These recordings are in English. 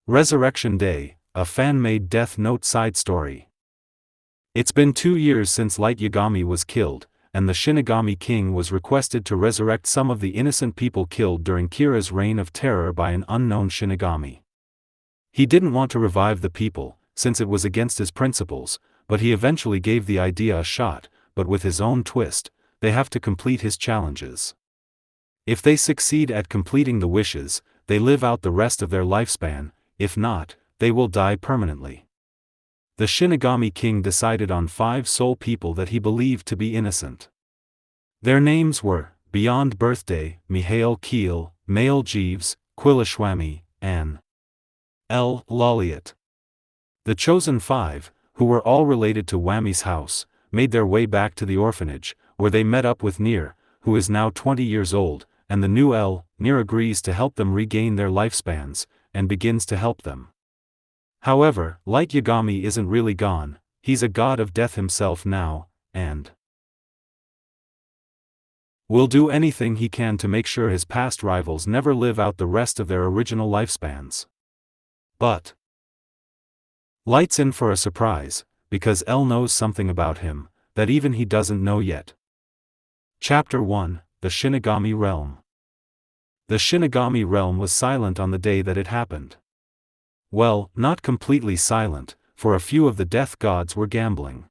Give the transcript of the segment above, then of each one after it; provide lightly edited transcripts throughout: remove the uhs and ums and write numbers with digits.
Resurrection Day, a fan-made Death Note side story. It's been 2 years since Light Yagami was killed, and the Shinigami King was requested to resurrect some of the innocent people killed during Kira's reign of terror by an unknown Shinigami. He didn't want to revive the people, since it was against his principles, but he eventually gave the idea a shot, but with his own twist. They have to complete his challenges. If they succeed at completing the wishes, they live out the rest of their lifespan. If not, they will die permanently. The Shinigami King decided on 5 soul people that he believed to be innocent. Their names were Beyond Birthday, Mihail Keel, Mail Jeeves, Quillishwami, and L. Loliot. The chosen 5, who were all related to Wami's house, made their way back to the orphanage, where they met up with Nier, who is now 20 years old, and the new L. Nier agrees to help them regain their lifespans, and begins to help them. However, Light Yagami isn't really gone, he's a god of death himself now, and will do anything he can to make sure his past rivals never live out the rest of their original lifespans. But Light's in for a surprise, because L knows something about him that even he doesn't know yet. Chapter 1, The Shinigami Realm. The Shinigami Realm was silent on the day that it happened. Well, not completely silent, for a few of the death gods were gambling.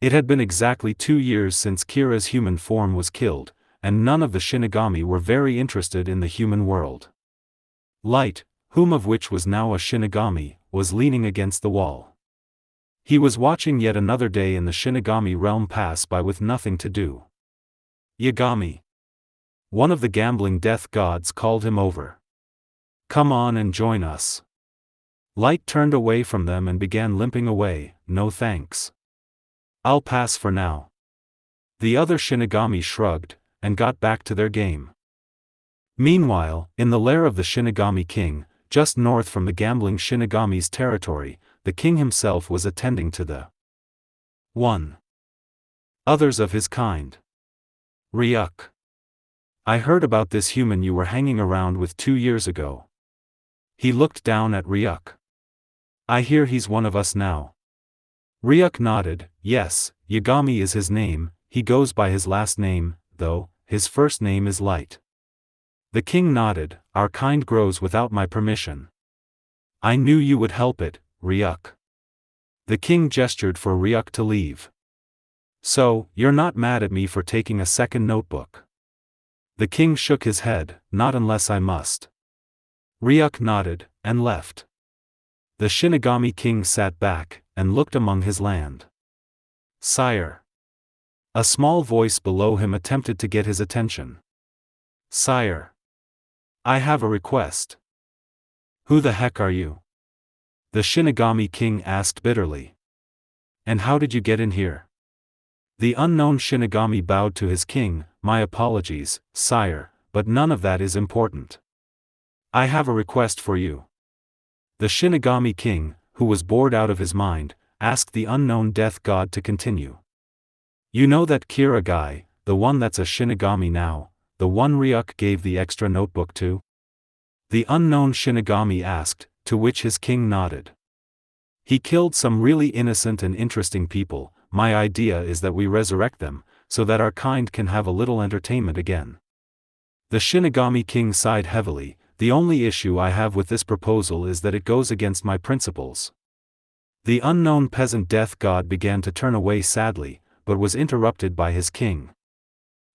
It had been exactly 2 years since Kira's human form was killed, and none of the Shinigami were very interested in the human world. Light, whom of which was now a Shinigami, was leaning against the wall. He was watching yet another day in the Shinigami realm pass by with nothing to do. Yagami. One of the gambling death gods called him over. Come on and join us. Light turned away from them and began limping away. No thanks. I'll pass for now. The other Shinigami shrugged, and got back to their game. Meanwhile, in the lair of the Shinigami King, just north from the gambling Shinigami's territory, the king himself was attending to the 1. Others of his kind. Ryuk. I heard about this human you were hanging around with 2 years ago. He looked down at Ryuk. I hear he's one of us now. Ryuk nodded. Yes, Yagami is his name, he goes by his last name, though, his first name is Light. The king nodded. Our kind grows without my permission. I knew you would help it, Ryuk. The king gestured for Ryuk to leave. So, you're not mad at me for taking a second notebook? The king shook his head. Not unless I must. Ryuk nodded, and left. The Shinigami King sat back, and looked among his land. Sire. A small voice below him attempted to get his attention. Sire. I have a request. Who the heck are you? The Shinigami King asked bitterly. And how did you get in here? The unknown Shinigami bowed to his king. My apologies, sire, but none of that is important. I have a request for you. The Shinigami King, who was bored out of his mind, asked the unknown death god to continue. You know that Kira guy, the one that's a Shinigami now, the one Ryuk gave the extra notebook to? The unknown Shinigami asked, to which his king nodded. He killed some really innocent and interesting people. My idea is that we resurrect them, so that our kind can have a little entertainment again. The Shinigami King sighed heavily. The only issue I have with this proposal is that it goes against my principles. The unknown peasant death god began to turn away sadly, but was interrupted by his king.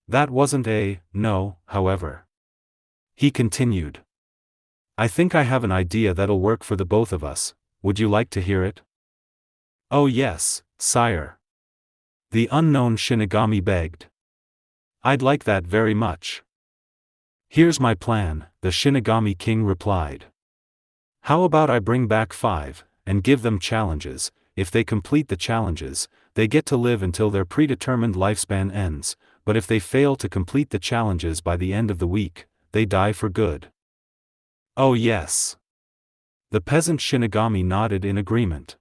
That wasn't a no, however. He continued. I think I have an idea that'll work for the both of us. Would you like to hear it? Oh yes, sire. The unknown Shinigami begged. I'd like that very much. Here's my plan, the Shinigami King replied. How about I bring back 5, and give them challenges? If they complete the challenges, they get to live until their predetermined lifespan ends, but if they fail to complete the challenges by the end of the week, they die for good. Oh yes. The peasant Shinigami nodded in agreement.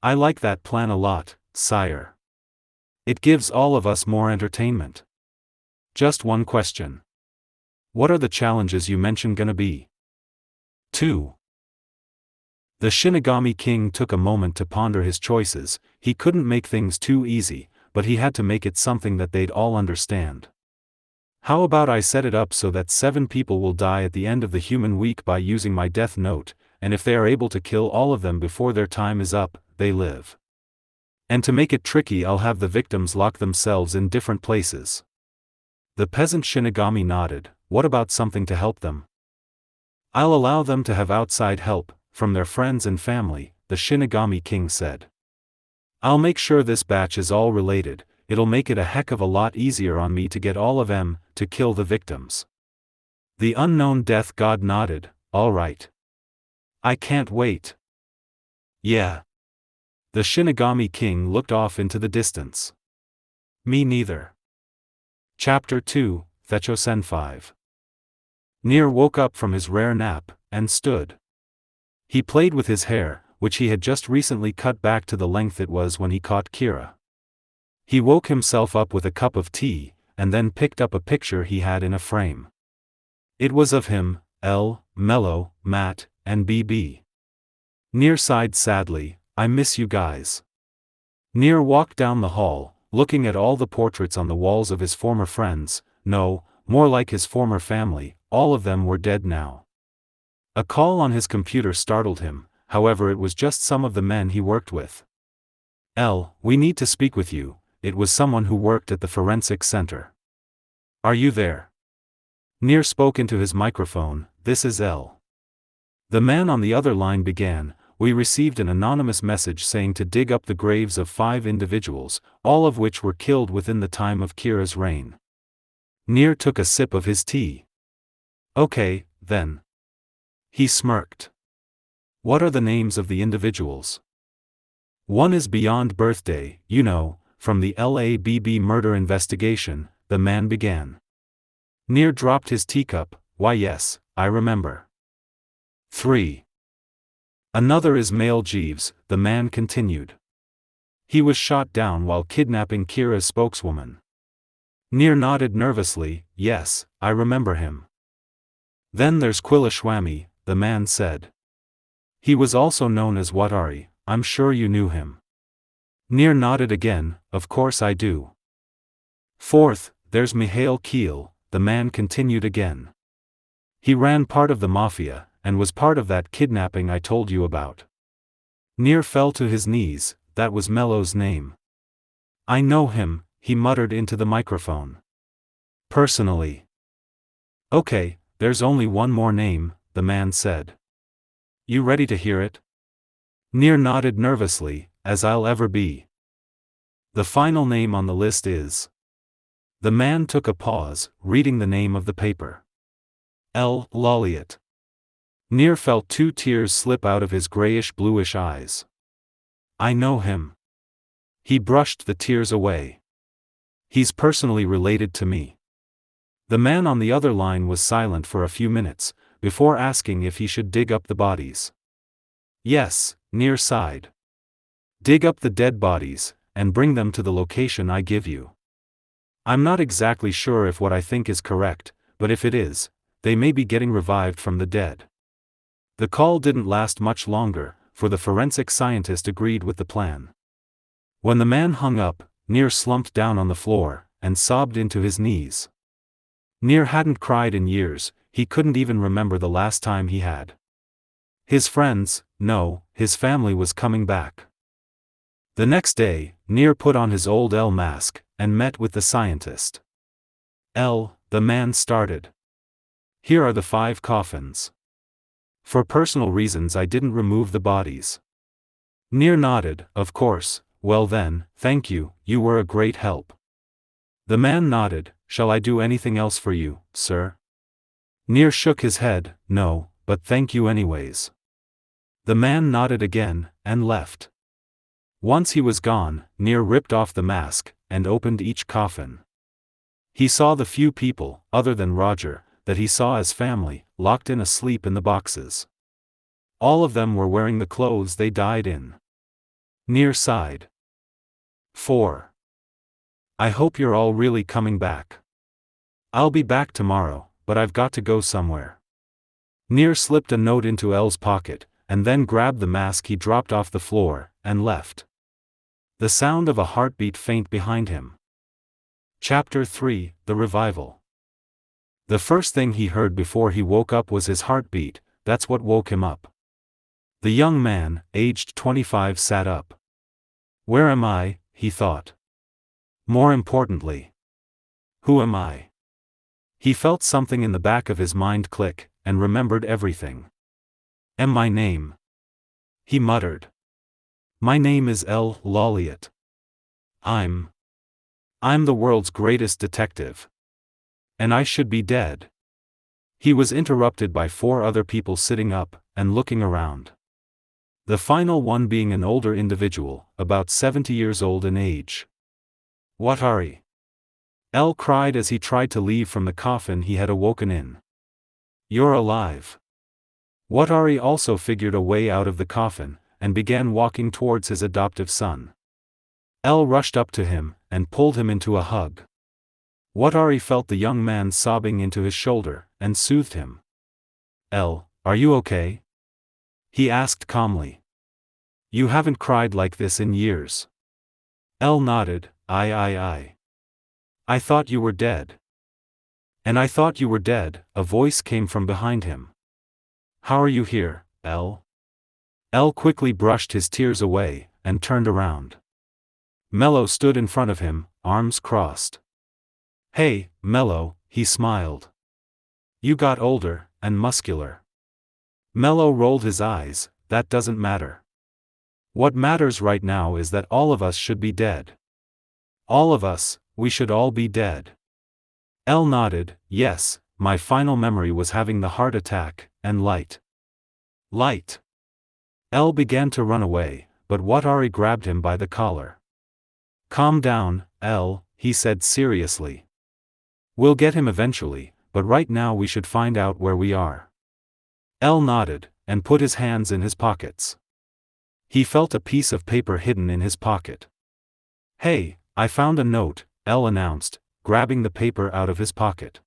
I like that plan a lot, sire. It gives all of us more entertainment. Just one question. What are the challenges you mentioned gonna be? 2. The Shinigami King took a moment to ponder his choices. He couldn't make things too easy, but he had to make it something that they'd all understand. How about I set it up so that 7 people will die at the end of the human week by using my death note, and if they are able to kill all of them before their time is up, they live. And to make it tricky, I'll have the victims lock themselves in different places. The peasant Shinigami nodded. What about something to help them? I'll allow them to have outside help, from their friends and family, the Shinigami King said. I'll make sure this batch is all related. It'll make it a heck of a lot easier on me to get all of them, to kill the victims. The unknown death god nodded. All right. I can't wait. Yeah. The Shinigami King looked off into the distance. Me neither. Chapter 2, Thechosen 5. Nier woke up from his rare nap, and stood. He played with his hair, which he had just recently cut back to the length it was when he caught Kira. He woke himself up with a cup of tea, and then picked up a picture he had in a frame. It was of him, L, Mello, Matt, and BB. Nier sighed sadly. I miss you guys. Nier walked down the hall, looking at all the portraits on the walls of his former friends. No, more like his former family. All of them were dead now. A call on his computer startled him, however it was just some of the men he worked with. L, we need to speak with you. It was someone who worked at the forensic center. Are you there? Nier spoke into his microphone. This is L. The man on the other line began. We received an anonymous message saying to dig up the graves of 5 individuals, all of which were killed within the time of Kira's reign. Nier took a sip of his tea. Okay, then. He smirked. What are the names of the individuals? One is Beyond Birthday, you know, from the LABB murder investigation, the man began. Nier dropped his teacup. Why yes, I remember. 3. Another is Male Jeeves, the man continued. He was shot down while kidnapping Kira's spokeswoman. Nier nodded nervously. Yes, I remember him. Then there's Quillashwami, the man said. He was also known as Watari. I'm sure you knew him. Nier nodded again. Of course I do. 4th, there's Mihail Keel, the man continued again. He ran part of the mafia, and was part of that kidnapping I told you about. Nier fell to his knees. That was Mello's name. I know him, he muttered into the microphone. Personally. Okay, there's only one more name, the man said. You ready to hear it? Nier nodded nervously, as I'll ever be. The final name on the list is. The man took a pause, reading the name of the paper. L. Lolliot. Nier felt 2 tears slip out of his grayish-bluish eyes. I know him. He brushed the tears away. He's personally related to me. The man on the other line was silent for a few minutes, before asking if he should dig up the bodies. Yes, Nier sighed. Dig up the dead bodies, and bring them to the location I give you. I'm not exactly sure if what I think is correct, but if it is, they may be getting revived from the dead. The call didn't last much longer, for the forensic scientist agreed with the plan. When the man hung up, Nier slumped down on the floor, and sobbed into his knees. Nier hadn't cried in years. He couldn't even remember the last time he had. His friends, no, his family was coming back. The next day, Nier put on his old L mask, and met with the scientist. L, the man started. Here are the 5 coffins. For personal reasons I didn't remove the bodies. Nier nodded. Of course. Well then, thank you, you were a great help. The man nodded. Shall I do anything else for you, sir? Nier shook his head. No, but thank you anyways. The man nodded again, and left. Once he was gone, Nier ripped off the mask, and opened each coffin. He saw the few people, other than Roger, that he saw as family, locked in asleep in the boxes. All of them were wearing the clothes they died in. Nier sighed. 4. I hope you're all really coming back. I'll be back tomorrow, but I've got to go somewhere. Nier slipped a note into L's pocket, and then grabbed the mask he dropped off the floor, and left. The sound of a heartbeat faint behind him. Chapter 3: The Revival. The first thing he heard before he woke up was his heartbeat. That's what woke him up. The young man, aged 25, sat up. Where am I? He thought. More importantly, who am I? He felt something in the back of his mind click, and remembered everything. My name. He muttered. My name is L. Lolliot. I'm the world's greatest detective. And I should be dead. He was interrupted by 4 other people sitting up, and looking around. The final one being an older individual, about 70 years old in age. What are you? L cried as he tried to leave from the coffin he had awoken in. You're alive. Watari also figured a way out of the coffin, and began walking towards his adoptive son. L rushed up to him, and pulled him into a hug. Watari felt the young man sobbing into his shoulder, and soothed him. L, are you okay? He asked calmly. You haven't cried like this in years. L nodded. I thought you were dead. And I thought you were dead, a voice came from behind him. How are you here, L? L quickly brushed his tears away, and turned around. Mello stood in front of him, arms crossed. Hey, Mello, he smiled. You got older, and muscular. Mello rolled his eyes. That doesn't matter. What matters right now is that all of us should be dead. All of us, we should all be dead. L nodded. Yes, my final memory was having the heart attack, and light. Light. L began to run away, but Watari grabbed him by the collar. Calm down, L, he said seriously. We'll get him eventually, but right now we should find out where we are. L nodded, and put his hands in his pockets. He felt a piece of paper hidden in his pocket. Hey, I found a note, L announced, grabbing the paper out of his pocket.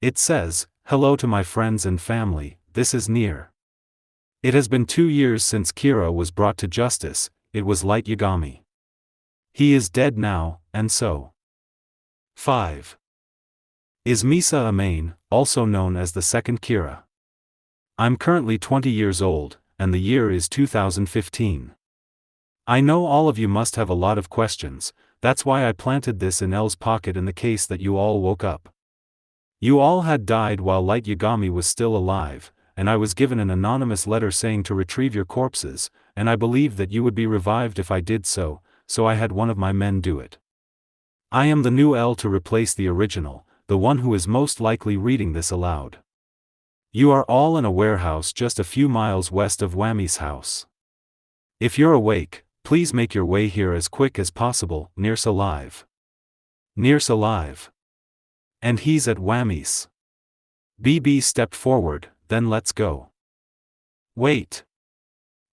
It says, hello to my friends and family, this is near. It has been 2 years since Kira was brought to justice. It was Light Yagami. He is dead now, and so. 5. Is Misa Amain, also known as the second Kira. I'm currently 20 years old, and the year is 2015. I know all of you must have a lot of questions, that's why I planted this in L's pocket in the case that you all woke up. You all had died while Light Yagami was still alive, and I was given an anonymous letter saying to retrieve your corpses, and I believed that you would be revived if I did so, so I had one of my men do it. I am the new L to replace the original, the one who is most likely reading this aloud. You are all in a warehouse just a few miles west of Wami's house. If you're awake, please make your way here as quick as possible. Near's alive. Near's alive. And he's at Wami's. BB stepped forward, then let's go. Wait.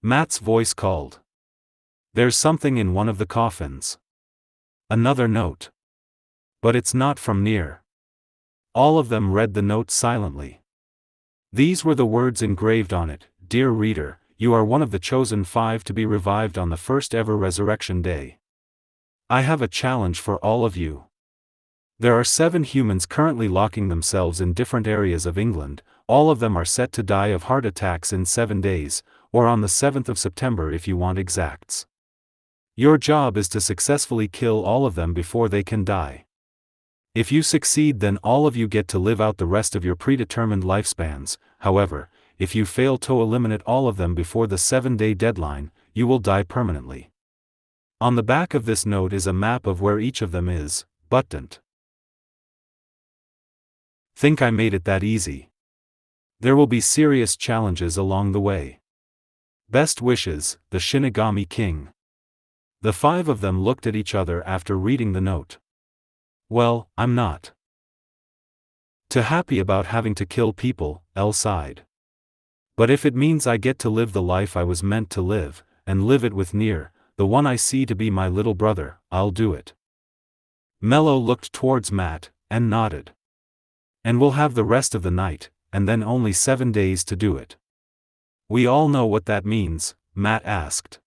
Matt's voice called. There's something in one of the coffins. Another note. But it's not from Near. All of them read the note silently. These were the words engraved on it. Dear reader, you are one of the chosen 5 to be revived on the first ever resurrection day. I have a challenge for all of you. There are 7 humans currently locking themselves in different areas of England. All of them are set to die of heart attacks in 7 days, or on the 7th of September if you want exacts. Your job is to successfully kill all of them before they can die. If you succeed, then all of you get to live out the rest of your predetermined lifespans. However, if you fail to eliminate all of them before the 7-day deadline, you will die permanently. On the back of this note is a map of where each of them is, but don't think I made it that easy. There will be serious challenges along the way. Best wishes, the Shinigami King. The 5 of them looked at each other after reading the note. Well, I'm not too happy about having to kill people, L sighed. But if it means I get to live the life I was meant to live, and live it with Near, the one I see to be my little brother, I'll do it. Mello looked towards Matt, and nodded. And we'll have the rest of the night, and then only 7 days to do it. We all know what that means, Matt asked.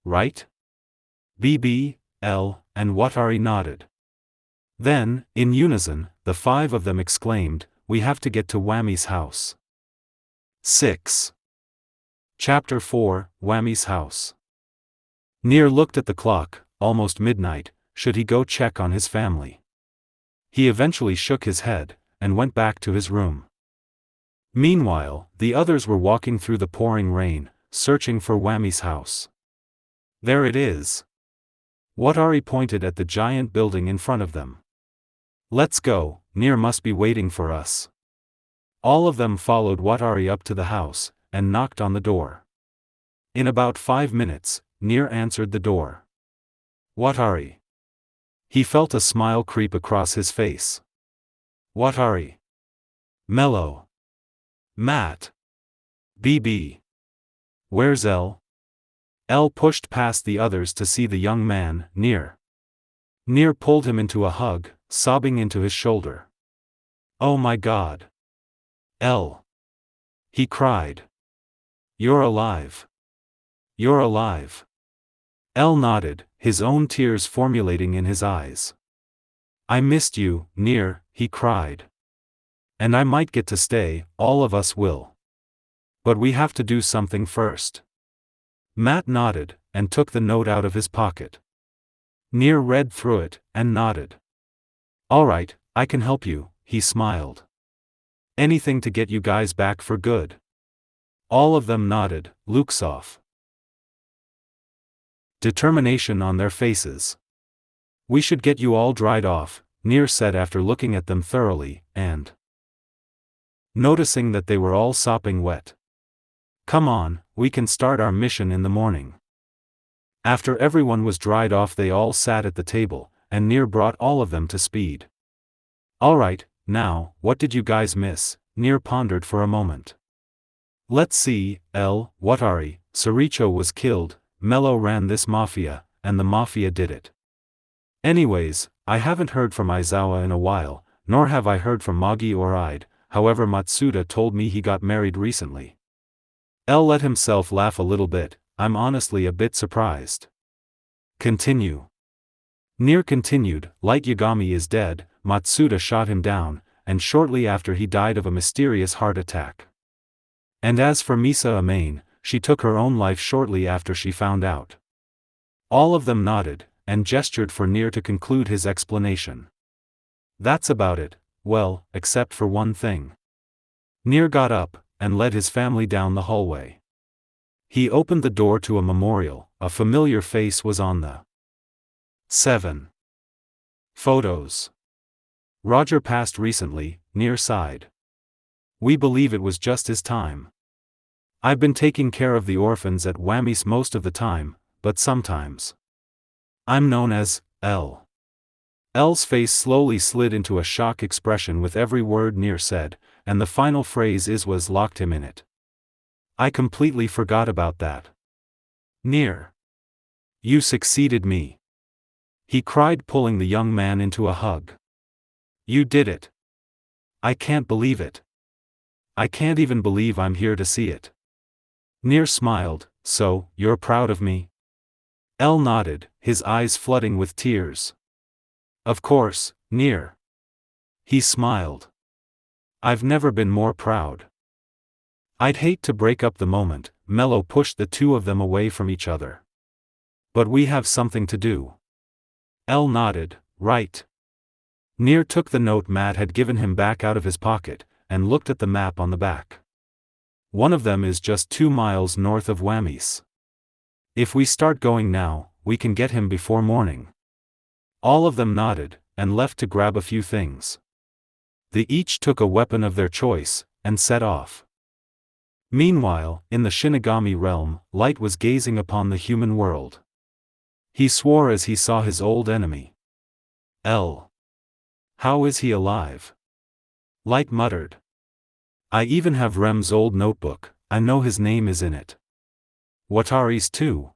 Right? BB, L, and Watari nodded. Then, in unison, the five of them exclaimed, "We have to get to Whammy's house." 6. Chapter 4, Whammy's house. Nier looked at the clock, almost midnight. Should he go check on his family? He eventually shook his head, and went back to his room. Meanwhile, the others were walking through the pouring rain, searching for Whammy's house. There it is. Watari pointed at the giant building in front of them. Let's go, Nier must be waiting for us. All of them followed Watari up to the house, and knocked on the door. In about 5 minutes, Nier answered the door. Watari. He felt a smile creep across his face. Watari. Mello. Matt. BB. Where's L? L pushed past the others to see the young man, Nier. Nier pulled him into a hug, sobbing into his shoulder. Oh my God. L. He cried. You're alive. You're alive. L nodded, his own tears formulating in his eyes. I missed you, Nier, he cried. And I might get to stay, all of us will. But we have to do something first. Matt nodded, and took the note out of his pocket. Nier read through it, and nodded. All right, I can help you, he smiled. Anything to get you guys back for good. All of them nodded, Luxoff. Determination on their faces. We should get you all dried off, Nier said after looking at them thoroughly, and noticing that they were all sopping wet. Come on, we can start our mission in the morning. After everyone was dried off, they all sat at the table, and Nier brought all of them to speed. Alright, now, what did you guys miss? Nier pondered for a moment. Let's see, L, Watari, Soricho was killed, Mello ran this mafia, and the mafia did it. Anyways, I haven't heard from Aizawa in a while, nor have I heard from Magi or Ide, however Matsuda told me he got married recently. L let himself laugh a little bit, I'm honestly a bit surprised. Continue. Nier continued, Light Yagami is dead, Matsuda shot him down, and shortly after he died of a mysterious heart attack. And as for Misa Amane, she took her own life shortly after she found out. All of them nodded, and gestured for Nier to conclude his explanation. That's about it, well, except for one thing. Nier got up, and led his family down the hallway. He opened the door to a memorial, a familiar face was on the 7. Photos. Roger passed recently, Nier sighed. We believe it was just his time. I've been taking care of the orphans at Whammy's most of the time, but sometimes I'm known as L. L's face slowly slid into a shock expression with every word Nier said, and the final phrase was locked him in it. I completely forgot about that. Nier. You succeeded me. He cried, pulling the young man into a hug. You did it. I can't believe it. I can't even believe I'm here to see it. Nier smiled, so, you're proud of me? L nodded, his eyes flooding with tears. Of course, Nier. He smiled. I've never been more proud. I'd hate to break up the moment, Mello pushed the two of them away from each other. But we have something to do. L nodded, right. Nier took the note Matt had given him back out of his pocket, and looked at the map on the back. One of them is just 2 miles north of Whammy's. If we start going now, we can get him before morning. All of them nodded, and left to grab a few things. They each took a weapon of their choice, and set off. Meanwhile, in the Shinigami realm, Light was gazing upon the human world. He swore as he saw his old enemy. L. How is he alive? Light muttered. I even have Rem's old notebook, I know his name is in it. Watari's too.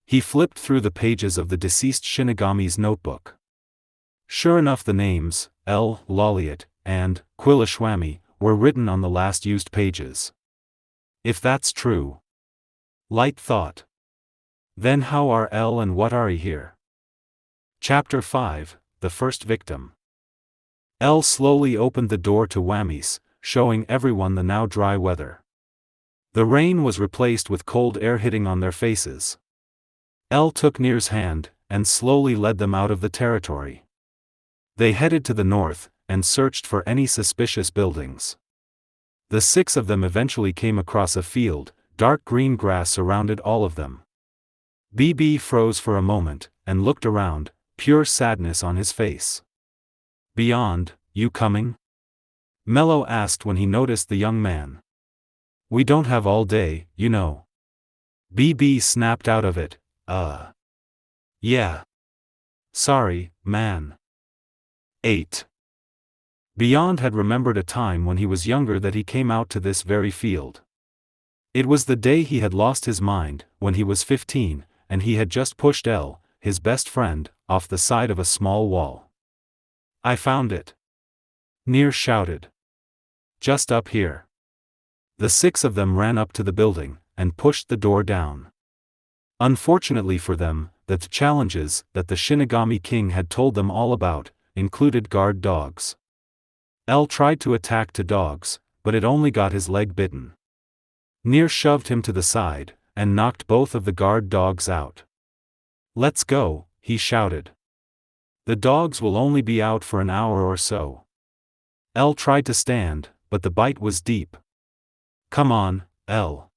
He flipped through the pages of the deceased Shinigami's notebook. Sure enough, the names, L. Loliot, and Quillishwami, were written on the last used pages. If that's true. Light thought. Then how are L and what are he here? Chapter 5, The First Victim. L slowly opened the door to Whammies, showing everyone the now dry weather. The rain was replaced with cold air hitting on their faces. L took Nir's hand, and slowly led them out of the territory. They headed to the north, and searched for any suspicious buildings. The 6 of them eventually came across a field. Dark green grass surrounded all of them. BB froze for a moment, and looked around, pure sadness on his face. Beyond, you coming? Mello asked when he noticed the young man. We don't have all day, you know. BB snapped out of it, yeah. Sorry, man. 8. Beyond had remembered a time when he was younger that he came out to this very field. It was the day he had lost his mind, when he was 15, and he had just pushed L, his best friend, off the side of a small wall. I found it. Nir shouted. Just up here. The 6 of them ran up to the building, and pushed the door down. Unfortunately for them, the challenges that the Shinigami King had told them all about, included guard dogs. L tried to attack 2 dogs, but it only got his leg bitten. Nir shoved him to the side, and knocked both of the guard dogs out. Let's go, he shouted. The dogs will only be out for an hour or so. L tried to stand, but the bite was deep. Come on, L.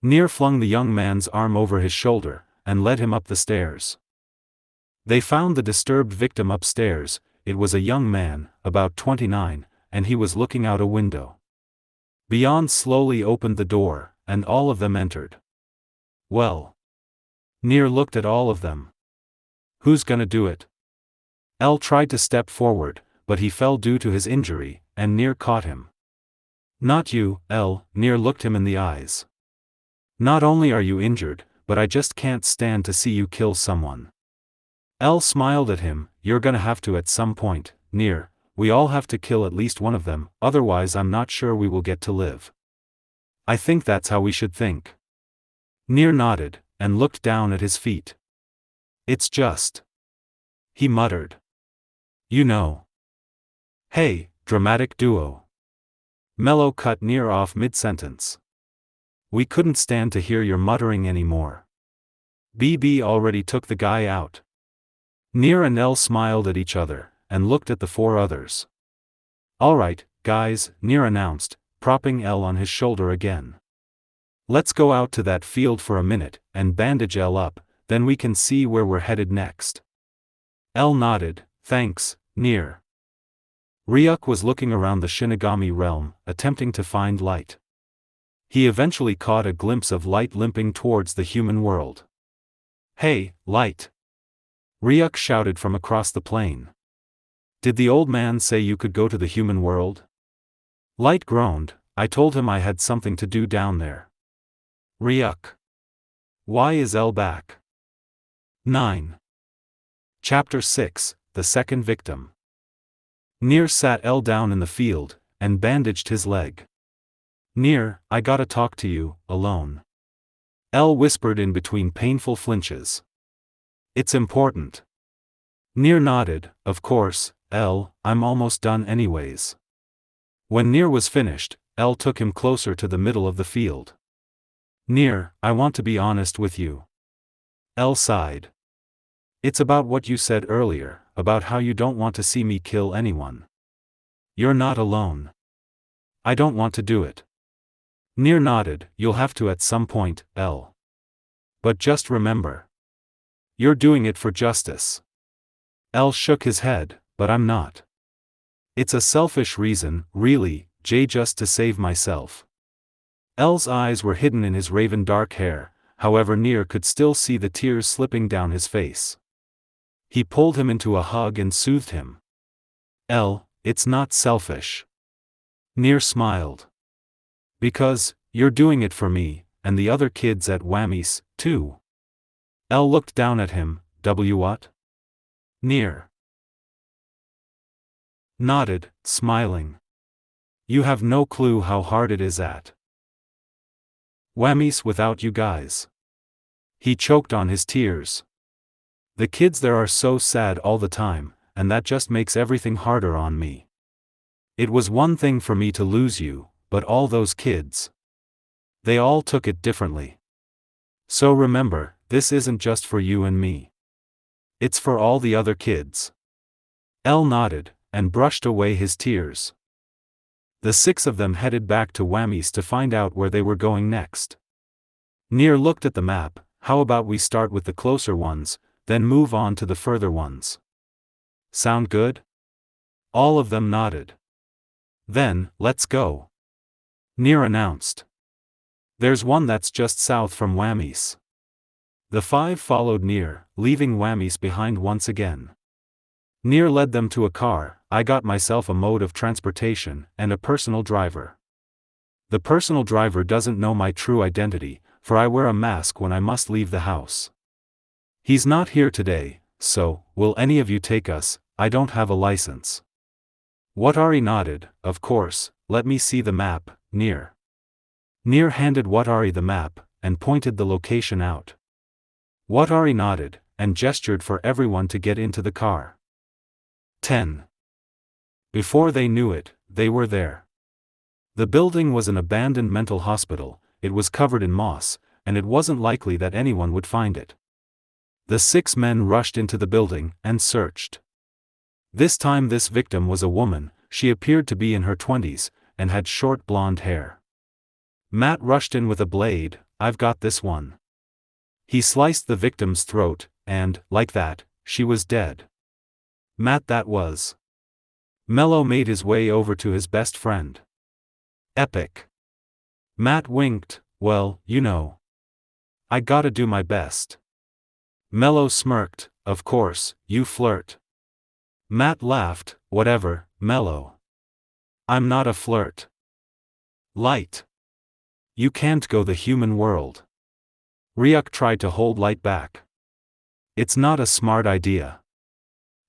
Nir flung the young man's arm over his shoulder, and led him up the stairs. They found the disturbed victim upstairs. It was a young man, about 29, and he was looking out a window. Beyond slowly opened the door, and all of them entered. Well. Nir looked at all of them. Who's gonna do it? L tried to step forward, but he fell due to his injury, and Nir caught him. Not you, L, Nir looked him in the eyes. Not only are you injured, but I just can't stand to see you kill someone. L smiled at him. You're gonna have to at some point, Nir. We all have to kill at least one of them, otherwise I'm not sure we will get to live. I think that's how we should think. Nir nodded, and looked down at his feet. It's just. He muttered. You know. Hey, dramatic duo. Mello cut Nir off mid-sentence. We couldn't stand to hear your muttering anymore. BB already took the guy out. Nir and L smiled at each other, and looked at the 4 others. Alright, guys, Nir announced, propping L on his shoulder again. Let's go out to that field for a minute, and bandage L up, then we can see where we're headed next. L nodded, thanks, Nir. Ryuk was looking around the Shinigami realm, attempting to find Light. He eventually caught a glimpse of Light limping towards the human world. Hey, Light! Ryuk shouted from across the plain. Did the old man say you could go to the human world? Light groaned. I told him I had something to do down there. Ryuk. Why is L back? 9. Chapter 6, The Second Victim. Nir sat L down in the field, and bandaged his leg. Nir, I gotta talk to you, alone. L whispered in between painful flinches. It's important. Nir nodded, of course, L, I'm almost done anyways. When Nir was finished, L took him closer to the middle of the field. Nir, I want to be honest with you. L sighed. It's about what you said earlier, about how you don't want to see me kill anyone. You're not alone. I don't want to do it. Nir nodded, you'll have to at some point, L. But just remember. You're doing it for justice. L shook his head, but I'm not. It's a selfish reason, really, J, just to save myself. L's eyes were hidden in his raven dark hair, however Nir could still see the tears slipping down his face. He pulled him into a hug and soothed him. L, it's not selfish. Nir smiled. Because, you're doing it for me, and the other kids at Whammies, too. L looked down at him, what? Nir nodded, smiling. You have no clue how hard it is at Whammies without you guys. He choked on his tears. The kids there are so sad all the time, and that just makes everything harder on me. It was one thing for me to lose you, but all those kids. They all took it differently. So remember, this isn't just for you and me. It's for all the other kids. L nodded, and brushed away his tears. The 6 of them headed back to Whammies to find out where they were going next. Nier looked at the map. How about we start with the closer ones, then move on to the further ones? Sound good? All of them nodded. Then, let's go. Nier announced. There's one that's just south from Whammies. The 5 followed Nier, leaving Whammies behind once again. Nier led them to a car. I got myself a mode of transportation, and a personal driver. The personal driver doesn't know my true identity, for I wear a mask when I must leave the house. He's not here today, so, will any of you take us? I don't have a license. Watari nodded. Of course, let me see the map, Nier. Nier handed Watari the map, and pointed the location out. Watari nodded, and gestured for everyone to get into the car. 10. Before they knew it, they were there. The building was an abandoned mental hospital. It was covered in moss, and it wasn't likely that anyone would find it. The 6 men rushed into the building, and searched. This time this victim was a woman. She appeared to be in her 20s, and had short blonde hair. Matt rushed in with a blade. I've got this one. He sliced the victim's throat, and, like that, she was dead. Matt, that was. Mello made his way over to his best friend. Epic. Matt winked. Well, you know. I gotta do my best. Mello smirked. Of course, you flirt. Matt laughed. Whatever, Mello. I'm not a flirt. Light. You can't go the human world. Ryuk tried to hold Light back. It's not a smart idea.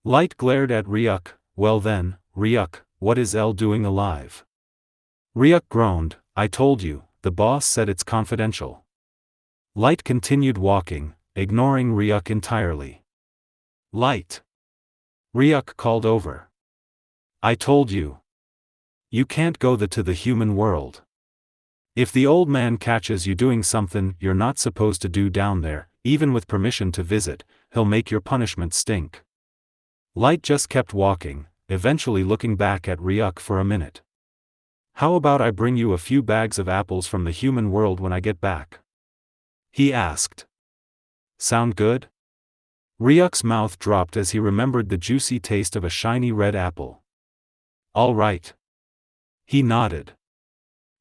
Light glared at Ryuk. Well then, Ryuk, what is L doing alive? Ryuk groaned. I told you, the boss said it's confidential. Light continued walking, ignoring Ryuk entirely. Light. Ryuk called over. I told you. You can't go to the human world. If the old man catches you doing something you're not supposed to do down there, even with permission to visit, he'll make your punishment stink. Light just kept walking, eventually looking back at Ryuk for a minute. How about I bring you a few bags of apples from the human world when I get back? He asked. Sound good? Ryuk's mouth dropped as he remembered the juicy taste of a shiny red apple. All right. He nodded.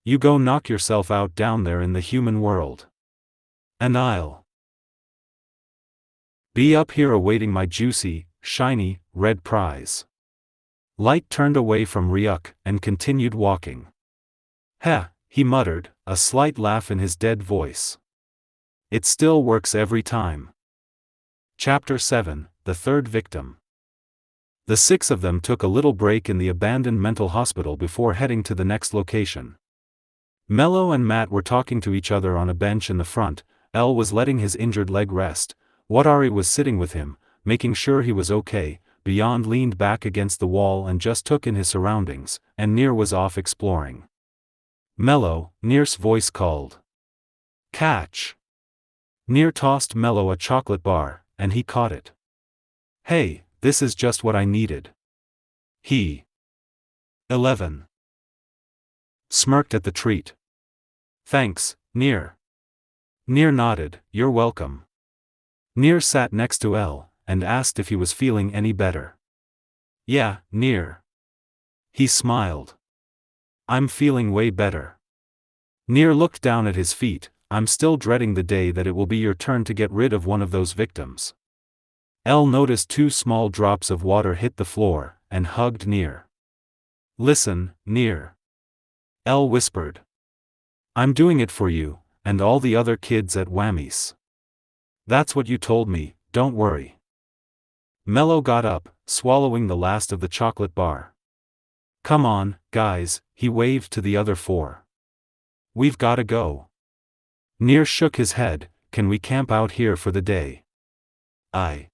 You go knock yourself out down there in the human world. And I'll be up here awaiting my juicy, shiny, red prize. Light turned away from Ryuk, and continued walking. Heh, he muttered, a slight laugh in his dead voice. It still works every time. Chapter 7, The Third Victim. The 6 of them took a little break in the abandoned mental hospital before heading to the next location. Mello and Matt were talking to each other on a bench in the front. L was letting his injured leg rest. Watari was sitting with him, making sure he was okay. Beyond leaned back against the wall and just took in his surroundings, and Nier was off exploring. Mello, Nier's voice called. Catch! Nier tossed Mello a chocolate bar, and he caught it. Hey, this is just what I needed. He 11. Smirked at the treat. Thanks, Nier. Nier nodded. You're welcome. Nier sat next to L, and asked if he was feeling any better. Yeah, Nier. He smiled. I'm feeling way better. Nier looked down at his feet. I'm still dreading the day that it will be your turn to get rid of one of those victims. L noticed 2 small drops of water hit the floor, and hugged Nier. Listen, Nier. L whispered. I'm doing it for you, and all the other kids at Whammies. That's what you told me, don't worry. Mello got up, swallowing the last of the chocolate bar. Come on, guys, he waved to the other 4. We've gotta go. Near shook his head. Can we camp out here for the day? I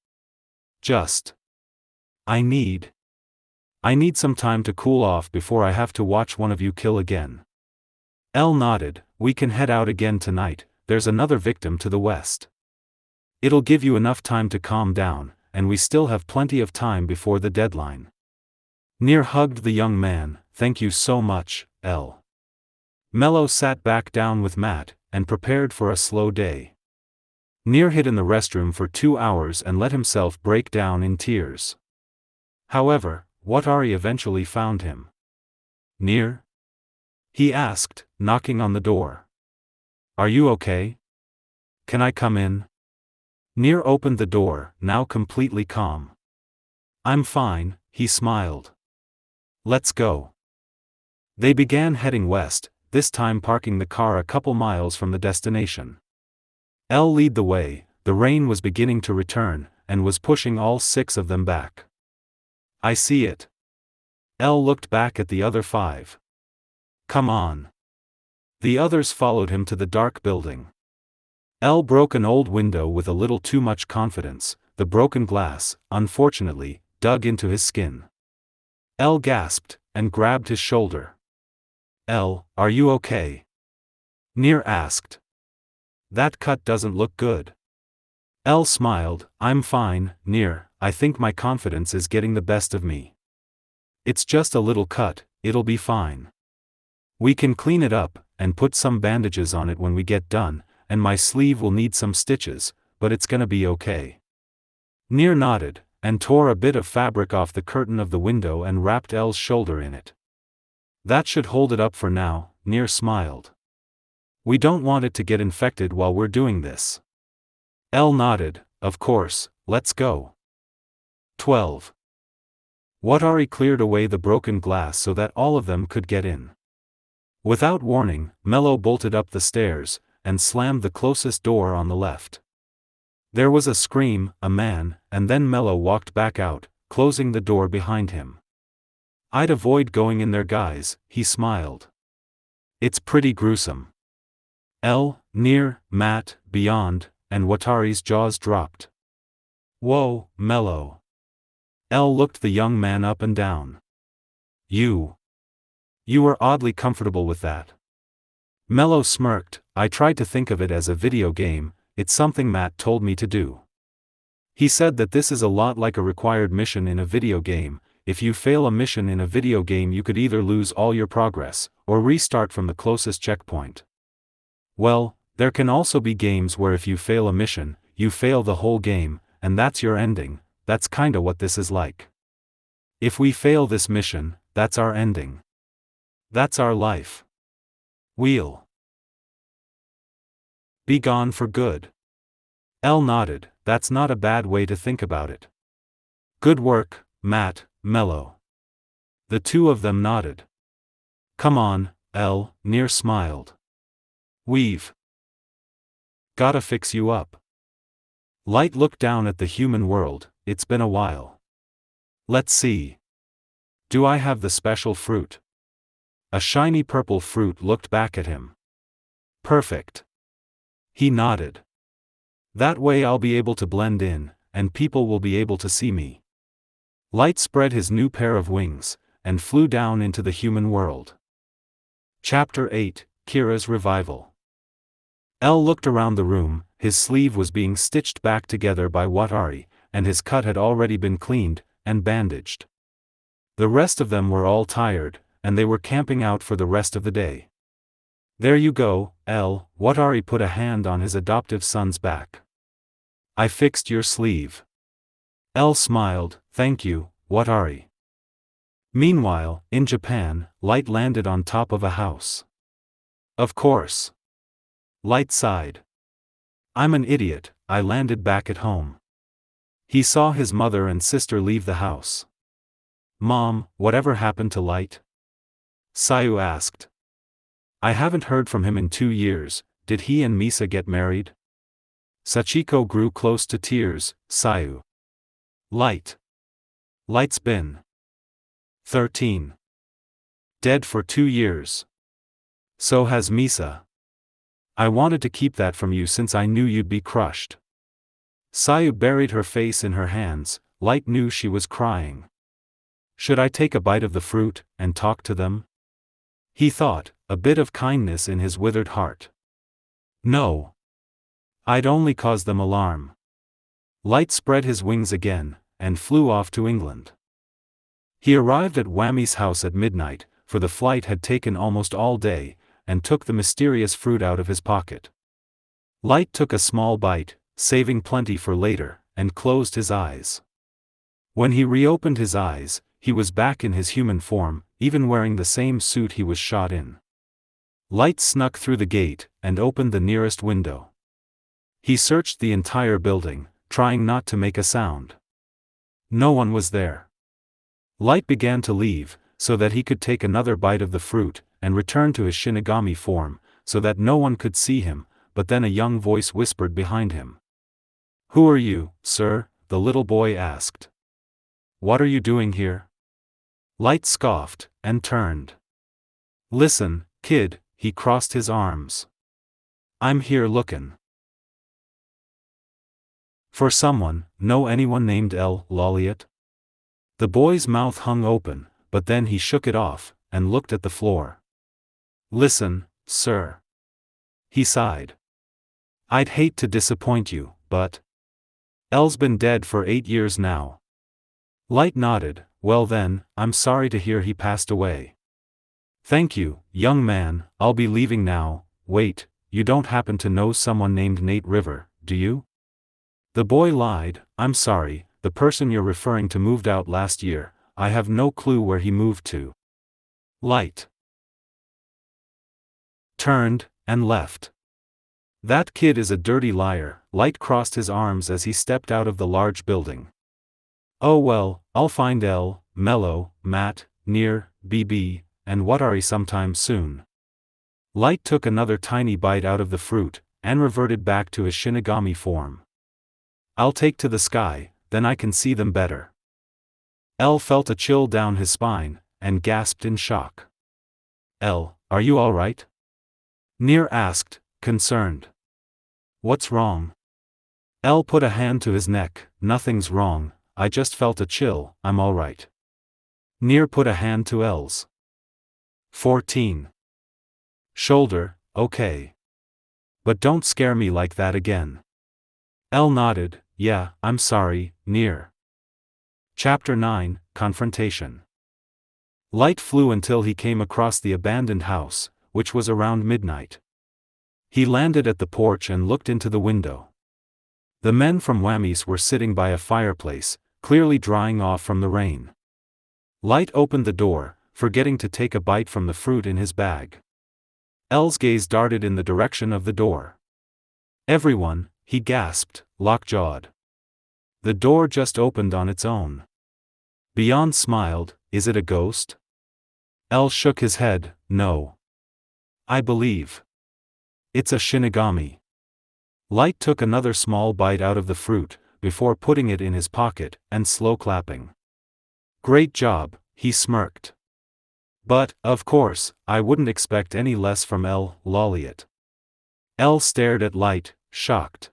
need some time to cool off before I have to watch one of you kill again. L nodded. We can head out again tonight, there's another victim to the west. It'll give you enough time to calm down, and we still have plenty of time before the deadline. Near hugged the young man. Thank you so much, L. Mello sat back down with Matt, and prepared for a slow day. Near hid in the restroom for 2 hours and let himself break down in tears. However, Watari eventually found him. Near? He asked, knocking on the door. Are you okay? Can I come in? Near opened the door, now completely calm. I'm fine, he smiled. Let's go. They began heading west, this time parking the car a couple miles from the destination. L lead the way. The rain was beginning to return, and was pushing all 6 of them back. I see it. L looked back at the other 5. Come on. The others followed him to the dark building. L broke an old window with a little too much confidence. The broken glass, unfortunately, dug into his skin. L gasped, and grabbed his shoulder. L, are you okay? Near asked. That cut doesn't look good. L smiled. I'm fine, Near, I think my confidence is getting the best of me. It's just a little cut, it'll be fine. We can clean it up, and put some bandages on it when we get done, and my sleeve will need some stitches, but it's gonna be okay. Near nodded, and tore a bit of fabric off the curtain of the window and wrapped L's shoulder in it. That should hold it up for now, Near smiled. We don't want it to get infected while we're doing this. L nodded. Of course, let's go. 12. Watari cleared away the broken glass so that all of them could get in. Without warning, Mello bolted up the stairs, and slammed the closest door on the left. There was a scream, a man, and then Mello walked back out, closing the door behind him. I'd avoid going in there, guys, he smiled. It's pretty gruesome. L, Near, Matt, Beyond, and Watari's jaws dropped. Whoa, Mello. L looked the young man up and down. You were oddly comfortable with that. Mello smirked. I tried to think of it as a video game, it's something Matt told me to do. He said that this is a lot like a required mission in a video game. If you fail a mission in a video game, you could either lose all your progress, or restart from the closest checkpoint. Well, there can also be games where if you fail a mission, you fail the whole game, and that's your ending. That's kinda what this is like. If we fail this mission, that's our ending. That's our life. We'll be gone for good. L nodded. That's not a bad way to think about it. Good work, Matt, Mello. The 2 of them nodded. Come on, L, Near smiled. We've gotta fix you up. Light looked down at the human world. It's been a while. Let's see. Do I have the special fruit? A shiny purple fruit looked back at him. Perfect. He nodded. That way I'll be able to blend in, and people will be able to see me. Light spread his new pair of wings, and flew down into the human world. Chapter 8, Kira's Revival. L looked around the room. His sleeve was being stitched back together by Watari, and his cut had already been cleaned, and bandaged. The rest of them were all tired, and they were camping out for the rest of the day. There you go, L, Watari put a hand on his adoptive son's back. I fixed your sleeve. L smiled. Thank you, Watari. Meanwhile, in Japan, Light landed on top of a house. Of course. Light sighed. I'm an idiot, I landed back at home. He saw his mother and sister leave the house. Mom, whatever happened to Light? Sayu asked. I haven't heard from him in 2 years. Did he and Misa get married? Sachiko grew close to tears. Sayu. Light's been 13. Dead for 2 years. So has Misa. I wanted to keep that from you since I knew you'd be crushed. Sayu buried her face in her hands. Light knew she was crying. Should I take a bite of the fruit, and talk to them? He thought, a bit of kindness in his withered heart. No. I'd only cause them alarm. Light spread his wings again, and flew off to England. He arrived at Whammy's house at midnight, for the flight had taken almost all day, and took the mysterious fruit out of his pocket. Light took a small bite, saving plenty for later, and closed his eyes. When he reopened his eyes, he was back in his human form, even wearing the same suit he was shot in. Light snuck through the gate, and opened the nearest window. He searched the entire building, trying not to make a sound. No one was there. Light began to leave, so that he could take another bite of the fruit, and return to his Shinigami form, so that no one could see him, but then a young voice whispered behind him. "Who are you, sir?" the little boy asked. "What are you doing here?" Light scoffed, and turned. "Listen, kid," he crossed his arms. "I'm here lookin' for someone. Know anyone named L. Lolliot?" The boy's mouth hung open, but then he shook it off, and looked at the floor. "Listen, sir." He sighed. "I'd hate to disappoint you, but L's been dead for 8 years now." Light nodded. "Well then, I'm sorry to hear he passed away." "Thank you, young man, I'll be leaving now." "Wait, you don't happen to know someone named Nate River, do you?" The boy lied. "I'm sorry, the person you're referring to moved out last year. I have no clue where he moved to." Light turned, and left. "That kid is a dirty liar." Light crossed his arms as he stepped out of the large building. "Oh well, I'll find L, Mello, Matt, Near, BB, and Watari sometime soon." Light took another tiny bite out of the fruit, and reverted back to his Shinigami form. "I'll take to the sky, then I can see them better." L felt a chill down his spine, and gasped in shock. "L, are you alright?" Near asked, concerned. "What's wrong?" L put a hand to his neck. "Nothing's wrong, I just felt a chill, I'm alright." Near put a hand to L's 14 shoulder. "Okay. But don't scare me like that again." L nodded. "Yeah, I'm sorry, Near." Chapter 9, Confrontation. Light flew until he came across the abandoned house, which was around midnight. He landed at the porch and looked into the window. The men from Whammy's were sitting by a fireplace, clearly drying off from the rain. Light opened the door, forgetting to take a bite from the fruit in his bag. L's gaze darted in the direction of the door. "Everyone," he gasped, lockjawed. The door just opened on its own. Beyond smiled. "Is it a ghost?" L shook his head. "No. I believe it's a Shinigami." Light took another small bite out of the fruit, before putting it in his pocket, and slow clapping. "Great job," he smirked. "But, of course, I wouldn't expect any less from L. Lolliot." L stared at Light, shocked.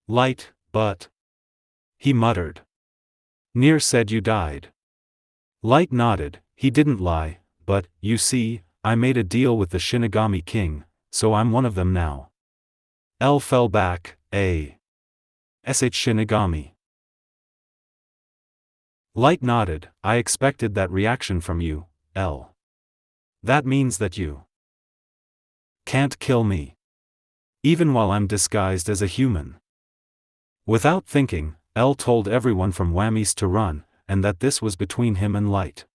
"Light, but..." he muttered. "Near said you died." Light nodded. He didn't lie, "But, you see, I made a deal with the Shinigami King, so I'm one of them now." L fell back. "Sh Shinigami." Light nodded. "I expected that reaction from you, L. That means that you can't kill me, even while I'm disguised as a human." Without thinking, L told everyone from Whammy's to run, and that this was between him and Light.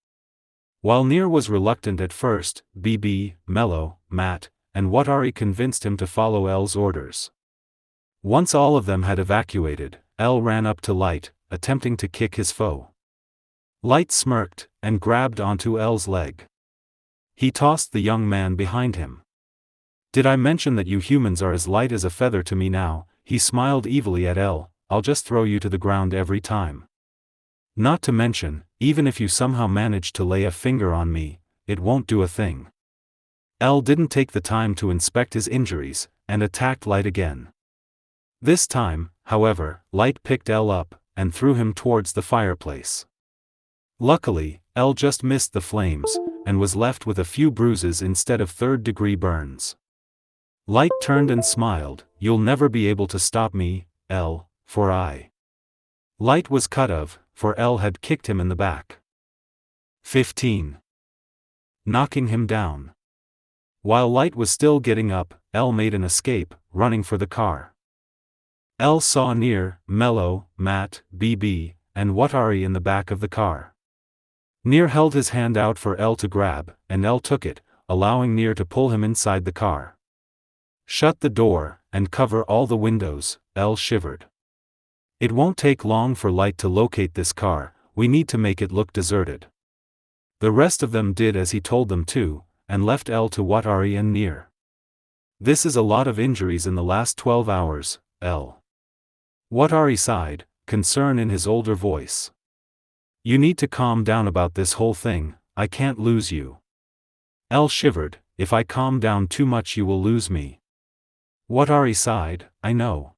While Near was reluctant at first, BB, Mello, Matt, and Watari convinced him to follow L's orders. Once all of them had evacuated, L ran up to Light, attempting to kick his foe. Light smirked, and grabbed onto L's leg. He tossed the young man behind him. "Did I mention that you humans are as light as a feather to me now?" He smiled evilly at L. "I'll just throw you to the ground every time. Not to mention, even if you somehow manage to lay a finger on me, it won't do a thing." L didn't take the time to inspect his injuries, and attacked Light again. This time, however, Light picked L up, and threw him towards the fireplace. Luckily, L just missed the flames, and was left with a few bruises instead of third-degree burns. Light turned and smiled. "You'll never be able to stop me, L, for I." Light was cut of, for L had kicked him in the back. 15. Knocking him down. While Light was still getting up, L made an escape, running for the car. L saw Nier, Mello, Matt, BB, and Watari in the back of the car. Nier held his hand out for L to grab, and L took it, allowing Nier to pull him inside the car. "Shut the door, and cover all the windows," L shivered. "It won't take long for Light to locate this car, we need to make it look deserted." The rest of them did as he told them to, and left L to Watari and Nier. "This is a lot of injuries in the last 12 hours, L." Watari sighed, concern in his older voice. "You need to calm down about this whole thing, I can't lose you." L shivered, "If I calm down too much you will lose me." Watari sighed, "I know."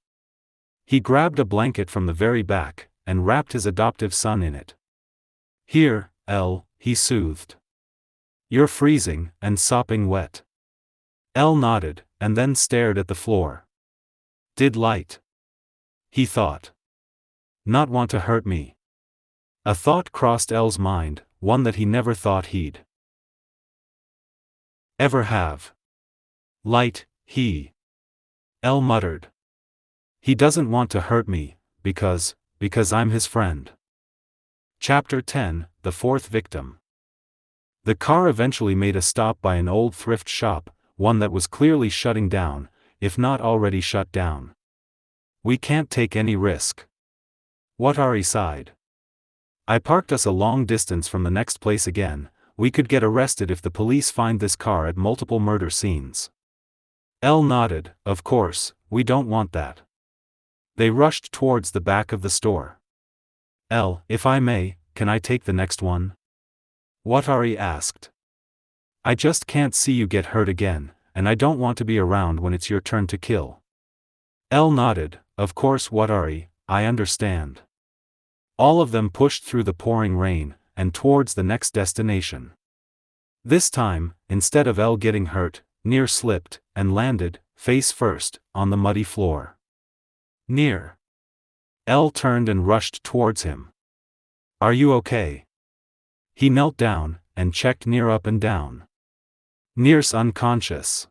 He grabbed a blanket from the very back, and wrapped his adoptive son in it. "Here, L," he soothed. "You're freezing, and sopping wet." L nodded, and then stared at the floor. Did Light, he thought, not want to hurt me? A thought crossed L's mind, one that he never thought he'd ever have. Light, L muttered. "He doesn't want to hurt me, because I'm his friend." Chapter 10, The Fourth Victim. The car eventually made a stop by an old thrift shop, one that was clearly shutting down, if not already shut down. "We can't take any risk." Watari sighed. "I parked us a long distance from the next place again, we could get arrested if the police find this car at multiple murder scenes." L nodded, "Of course, we don't want that." They rushed towards the back of the store. "L, if I may, can I take the next one?" Watari asked. "I just can't see you get hurt again, and I don't want to be around when it's your turn to kill." L nodded, "Of course Watari, I understand." All of them pushed through the pouring rain, and towards the next destination. This time, instead of L getting hurt, Nier slipped, and landed, face first, on the muddy floor. "Nier." L turned and rushed towards him. "Are you okay?" He knelt down, and checked Nier up and down. "Nier's unconscious."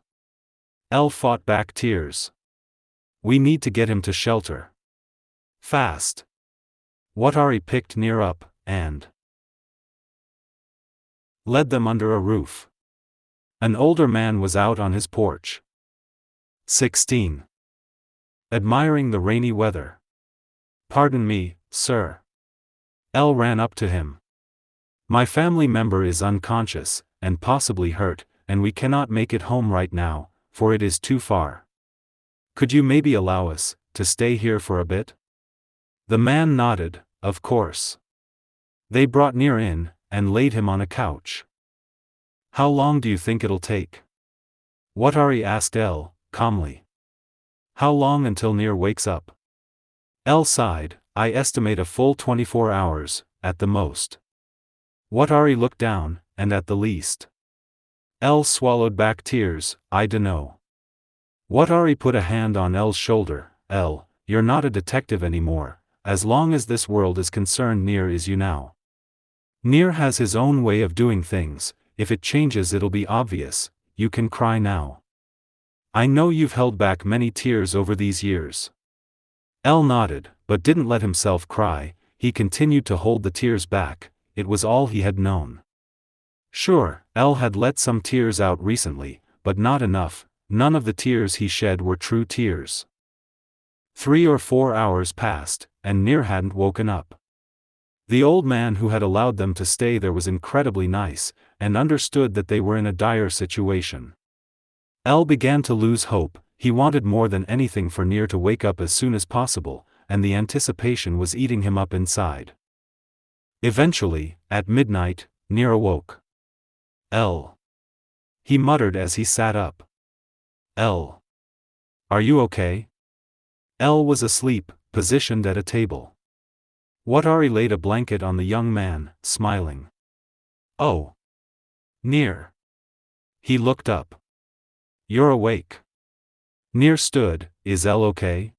L fought back tears. "We need to get him to shelter. Fast." Watari picked Nier up, and led them under a roof. An older man was out on his porch. 16. Admiring the rainy weather. "Pardon me, sir." L ran up to him. "My family member is unconscious, and possibly hurt, and we cannot make it home right now, for it is too far. Could you maybe allow us to stay here for a bit?" The man nodded, "Of course." They brought Nier in, and laid him on a couch. "How long do you think it'll take?" Watari asked L, calmly. "How long until Nier wakes up?" L sighed, "I estimate a full 24 hours, at the most." Watari looked down, and at the least. L swallowed back tears, "I dunno." Watari put a hand on L's shoulder. "L, you're not a detective anymore, as long as this world is concerned Nier is you now. Nier has his own way of doing things, if it changes it'll be obvious, you can cry now. I know you've held back many tears over these years." L nodded, but didn't let himself cry, he continued to hold the tears back, it was all he had known. Sure, L had let some tears out recently, but not enough, none of the tears he shed were true tears. 3 or 4 hours passed, and Nier hadn't woken up. The old man who had allowed them to stay there was incredibly nice, and understood that they were in a dire situation. L began to lose hope, he wanted more than anything for Nier to wake up as soon as possible, and the anticipation was eating him up inside. Eventually, at midnight, Nier awoke. "L," he muttered as he sat up. "L." Are you okay? Elle was asleep, positioned at a table. Watari laid a blanket on the young man, smiling. Oh. Near. He looked up. You're awake. Near stood. Is Elle okay?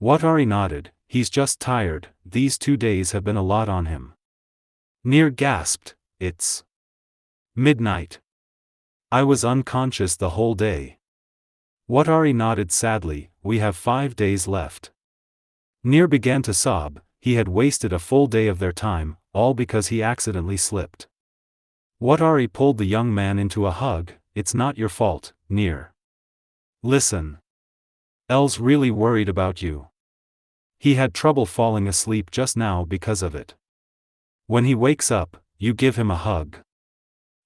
Watari nodded. He's just tired, these 2 days have been a lot on him. Near gasped. It's midnight. I was unconscious the whole day. Watari nodded sadly. We have 5 days left. Near began to sob. He had wasted a full day of their time, all because he accidentally slipped. Watari pulled the young man into a hug. It's not your fault, Near. Listen. Elle's really worried about you. He had trouble falling asleep just now because of it. When he wakes up, you give him a hug.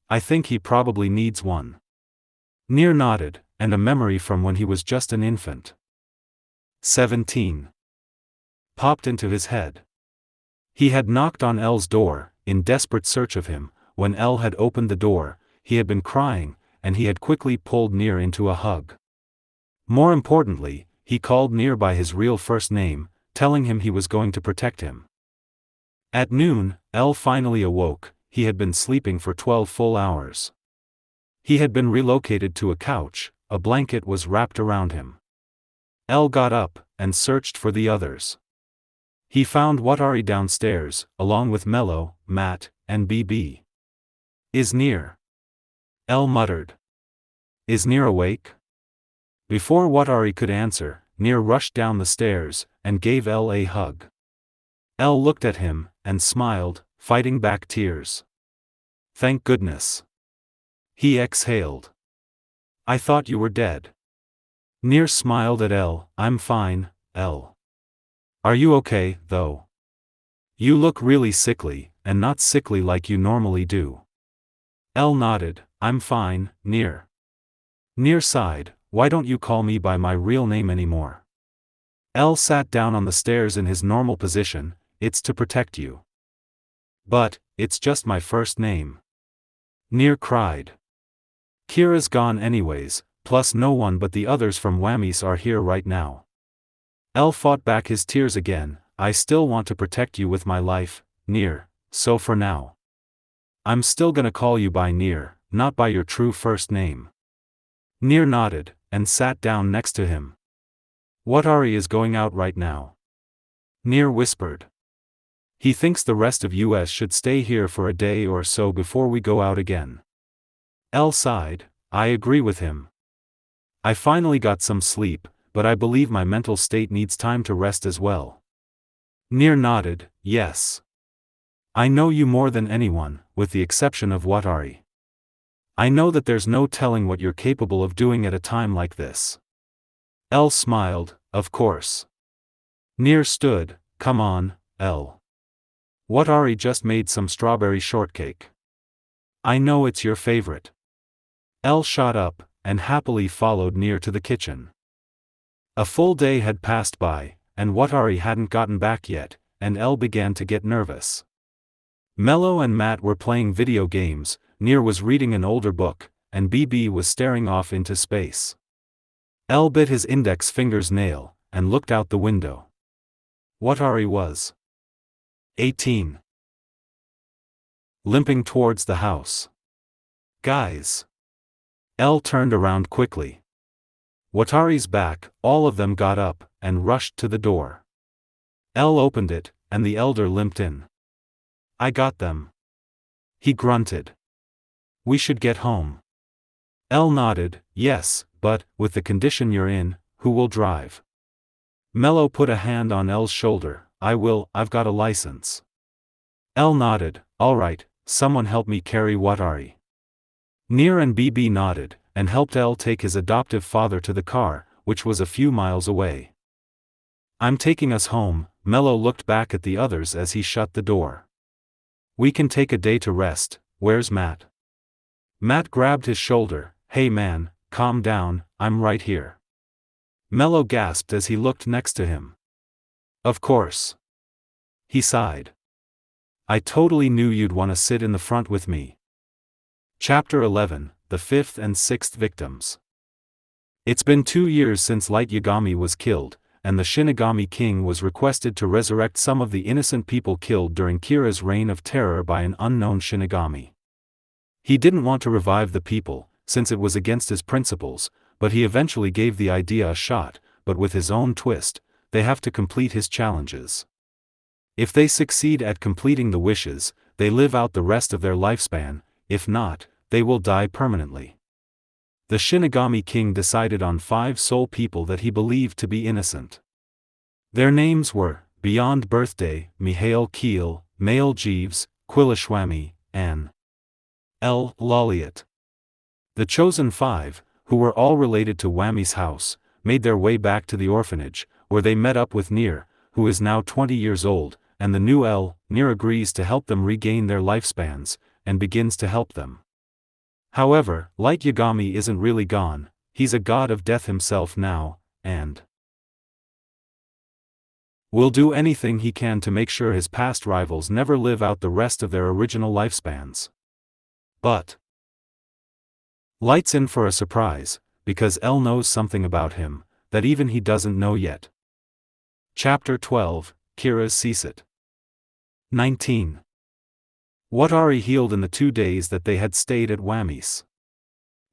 I think he probably needs one. Near nodded, and a memory from when he was just an infant. 17. Popped into his head. He had knocked on Elle's door, in desperate search of him. When Elle had opened the door, he had been crying, and he had quickly pulled Near into a hug. More importantly, he called Near by his real first name, telling him he was going to protect him. At noon, Elle finally awoke. He had been sleeping for 12 full hours. He had been relocated to a couch, a blanket was wrapped around him. Elle got up, and searched for the others. He found Watari downstairs, along with Mello, Matt, and BB. Is Near? Elle muttered. Is Near awake? Before Watari could answer, Near rushed down the stairs, and gave Elle a hug. Elle looked at him, and smiled, fighting back tears. Thank goodness. He exhaled. I thought you were dead. Near smiled at Elle. I'm fine, Elle. Are you okay, though? You look really sickly, and not sickly like you normally do. Elle nodded. I'm fine, Near. Near sighed. Why don't you call me by my real name anymore? Elle sat down on the stairs in his normal position. It's to protect you. But, it's just my first name. Near cried. Kira's gone anyways, plus no one but the others from Whammies are here right now. Elle fought back his tears again. I still want to protect you with my life, Near, so for now. I'm still gonna call you by Near, not by your true first name. Near nodded, and sat down next to him. Watari is going out right now. Near whispered. He thinks the rest of us should stay here for a day or so before we go out again. Elle sighed. I agree with him. I finally got some sleep, but I believe my mental state needs time to rest as well. Near nodded. Yes. I know you more than anyone, with the exception of Watari. I know that there's no telling what you're capable of doing at a time like this. Elle smiled. Of course. Near stood. Come on, Elle. Watari just made some strawberry shortcake. I know it's your favorite. Elle shot up, and happily followed Near to the kitchen. A full day had passed by, and Watari hadn't gotten back yet, and Elle began to get nervous. Mello and Matt were playing video games, Near was reading an older book, and BB was staring off into space. Elle bit his index finger's nail, and looked out the window. Watari was 18. Limping towards the house. Guys. Elle turned around quickly. Watari's back. All of them got up, and rushed to the door. Elle opened it, and the elder limped in. I got them. He grunted. We should get home. Elle nodded. Yes, but, with the condition you're in, who will drive? Mello put a hand on Elle's shoulder. I will, I've got a license. Elle nodded. Alright, someone help me carry Watari. Near and BB nodded, and helped Elle take his adoptive father to the car, which was a few miles away. I'm taking us home. Mello looked back at the others as he shut the door. We can take a day to rest. Where's Matt? Matt grabbed his shoulder. Hey man, calm down, I'm right here. Mello gasped as he looked next to him. Of course. He sighed. I totally knew you'd want to sit in the front with me. Chapter 11, The Fifth and Sixth Victims. It's been 2 years since Light Yagami was killed, and the Shinigami King was requested to resurrect some of the innocent people killed during Kira's reign of terror by an unknown Shinigami. He didn't want to revive the people, since it was against his principles, but he eventually gave the idea a shot, but with his own twist. They have to complete his challenges. If they succeed at completing the wishes, they live out the rest of their lifespan. If not, they will die permanently. The Shinigami King decided on 5 soul people that he believed to be innocent. Their names were Beyond Birthday, Mihail Keel, Mail Jeeves, Quillishwami, and L. Loliot. The chosen 5, who were all related to Wami's house, made their way back to the orphanage, where they met up with Nier, who is now 20 years old, and the new L. Nier agrees to help them regain their lifespans, and begins to help them. However, Light Yagami isn't really gone, he's a god of death himself now, and will do anything he can to make sure his past rivals never live out the rest of their original lifespans. But Light's in for a surprise, because L knows something about him that even he doesn't know yet. Chapter 12, Kira's Ceasit. 19. What Ari healed in the 2 days that they had stayed at Wami's.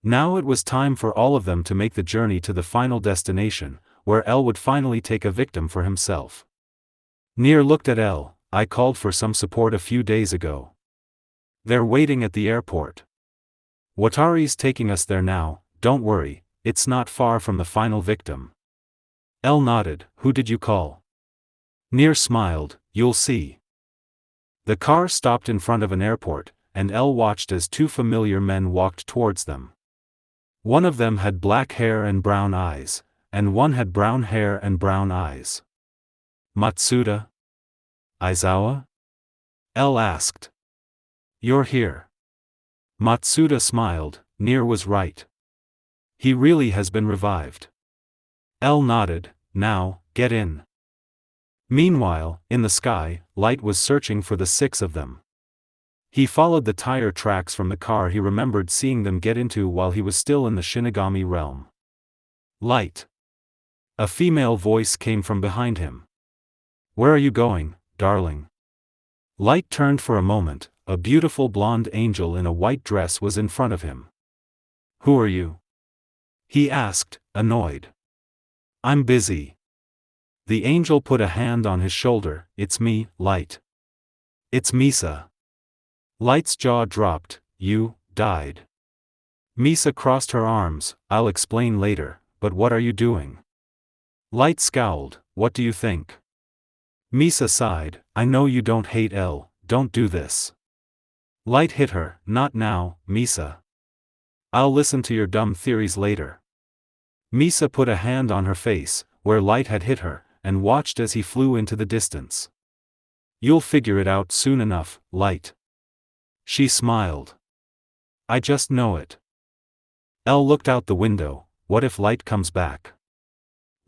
Now it was time for all of them to make the journey to the final destination, where L would finally take a victim for himself. Nier looked at L. I called for some support a few days ago. They're waiting at the airport. Watari's taking us there now, don't worry, it's not far from the final victim. L nodded. Who did you call? Nier smiled. You'll see. The car stopped in front of an airport, and L watched as 2 familiar men walked towards them. One of them had black hair and brown eyes, and one had brown hair and brown eyes. Matsuda? Aizawa? L asked. You're here. Matsuda smiled. Nier was right. He really has been revived. L nodded. Now, get in. Meanwhile, in the sky, Light was searching for the 6 of them. He followed the tire tracks from the car he remembered seeing them get into while he was still in the Shinigami realm. Light. A female voice came from behind him. Where are you going, darling? Light turned for a moment. A beautiful blonde angel in a white dress was in front of him. Who are you? He asked, annoyed. I'm busy. The angel put a hand on his shoulder. It's me, Light. It's Misa. Light's jaw dropped. You died. Misa crossed her arms. I'll explain later, but what are you doing? Light scowled. What do you think? Misa sighed. I know you don't hate L, don't do this. Light hit her. Not now, Misa. I'll listen to your dumb theories later. Misa put a hand on her face, where Light had hit her, and watched as he flew into the distance. You'll figure it out soon enough, Light. She smiled. I just know it. L looked out the window. What if Light comes back?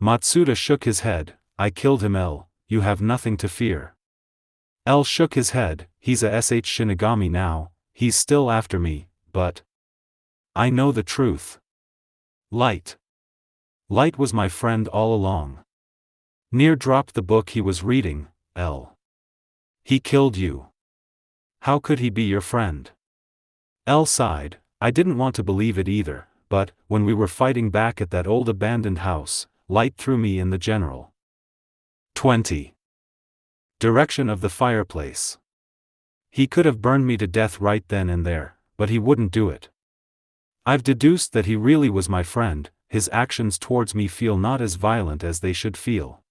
Matsuda shook his head. I killed him, L, you have nothing to fear. L shook his head. He's a Shinigami now, he's still after me, but I know the truth. Light. Light was my friend all along. Nier dropped the book he was reading. L. He killed you. How could he be your friend? L sighed. I didn't want to believe it either, but when we were fighting back at that old abandoned house, Light threw me in the general. 20. Direction of the fireplace. He could have burned me to death right then and there, but he wouldn't do it. I've deduced that he really was my friend. His actions towards me feel not as violent as they should feel.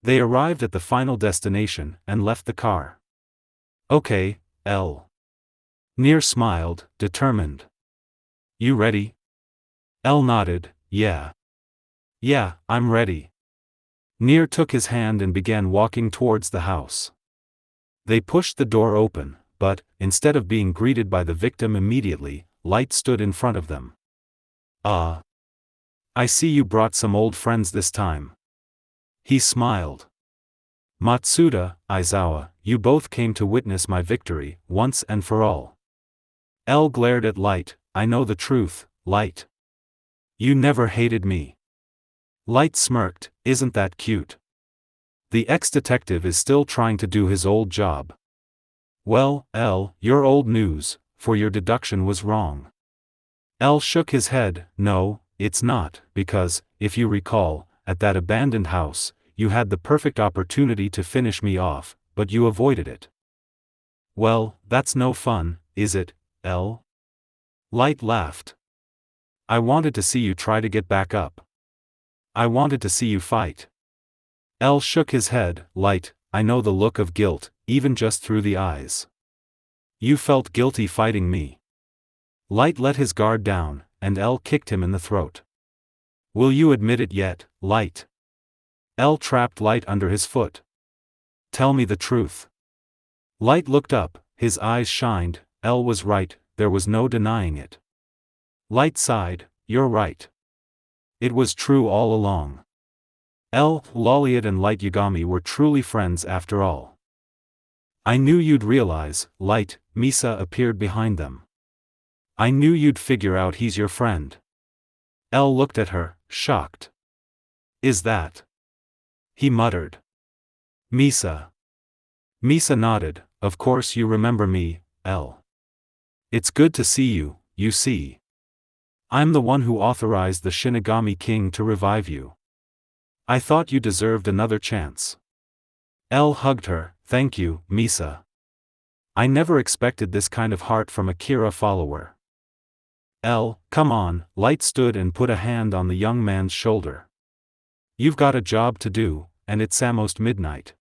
They arrived at the final destination and left the car. Okay, L. Nier smiled, determined. You ready? L nodded. Yeah. Yeah, I'm ready. Nier took his hand and began walking towards the house. They pushed the door open, but, instead of being greeted by the victim immediately, Light stood in front of them. I see you brought some old friends this time. He smiled. Matsuda, Aizawa, you both came to witness my victory, once and for all. L glared at Light. I know the truth, Light. You never hated me. Light smirked, isn't that cute? The ex-detective is still trying to do his old job. Well, L, you're old news, for your deduction was wrong. L shook his head, no, it's not, because, if you recall, at that abandoned house, you had the perfect opportunity to finish me off, but you avoided it. Well, that's no fun, is it, L? Light laughed. I wanted to see you try to get back up. I wanted to see you fight. L shook his head, Light, I know the look of guilt, even just through the eyes. You felt guilty fighting me. Light let his guard down, and L kicked him in the throat. Will you admit it yet, Light? L trapped Light under his foot. Tell me the truth. Light looked up, his eyes shined, L was right, there was no denying it. Light sighed, you're right. It was true all along. L, Lolliot and Light Yagami were truly friends after all. I knew you'd realize, Light, Misa appeared behind them. I knew you'd figure out he's your friend. L looked at her, shocked. Is that? He muttered. Misa. Misa nodded, of course you remember me, L. It's good to see you, you see. I'm the one who authorized the Shinigami King to revive you. I thought you deserved another chance. L hugged her, thank you, Misa. I never expected this kind of heart from a Kira follower. L, come on, Light stood and put a hand on the young man's shoulder. You've got a job to do, and it's almost midnight.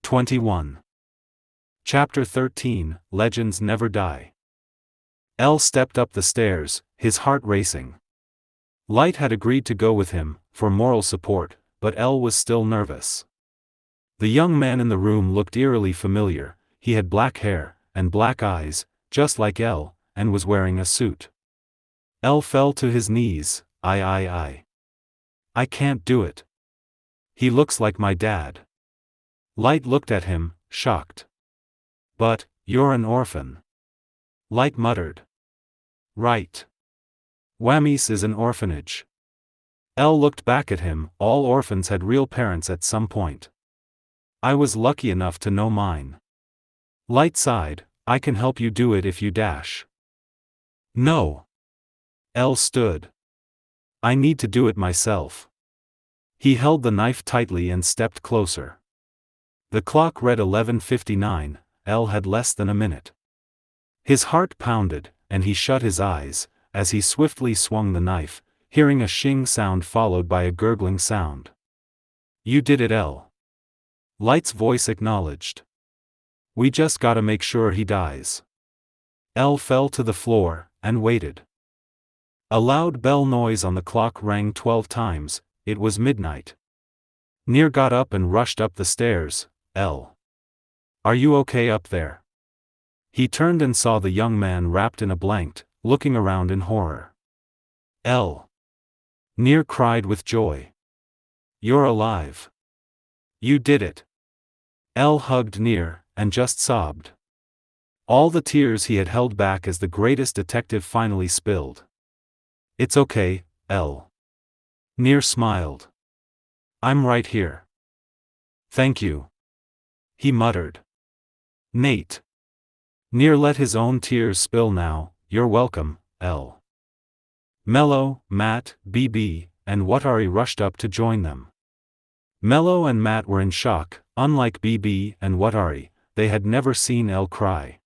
21. Chapter 13, Legends Never Die. L stepped up the stairs, his heart racing. Light had agreed to go with him, for moral support, but L was still nervous. The young man in the room looked eerily familiar, he had black hair, and black eyes, just like L, and was wearing a suit. L fell to his knees, I can't do it. He looks like my dad. Light looked at him, shocked. But, you're an orphan. Light muttered. Right. Whammies is an orphanage. L looked back at him, all orphans had real parents at some point. I was lucky enough to know mine. Light sighed, I can help you do it if you dash. No. L stood. I need to do it myself. He held the knife tightly and stepped closer. The clock read 11:59, L had less than a minute. His heart pounded, and he shut his eyes, as he swiftly swung the knife, hearing a shing sound followed by a gurgling sound. You did it, L. Light's voice acknowledged. We just gotta make sure he dies. L fell to the floor, and waited. A loud bell noise on the clock rang 12 times, it was midnight. Nier got up and rushed up the stairs, L. Are you okay up there? He turned and saw the young man wrapped in a blanket, looking around in horror. L. Nier cried with joy. You're alive. You did it. L hugged Nier, and just sobbed. All the tears he had held back as the greatest detective finally spilled. It's okay, L. Nier smiled. I'm right here. Thank you. He muttered. Nate. Nier let his own tears spill now, you're welcome, L. Mello, Matt, BB, and Watari rushed up to join them. Mello and Matt were in shock, unlike BB and Watari, they had never seen L cry.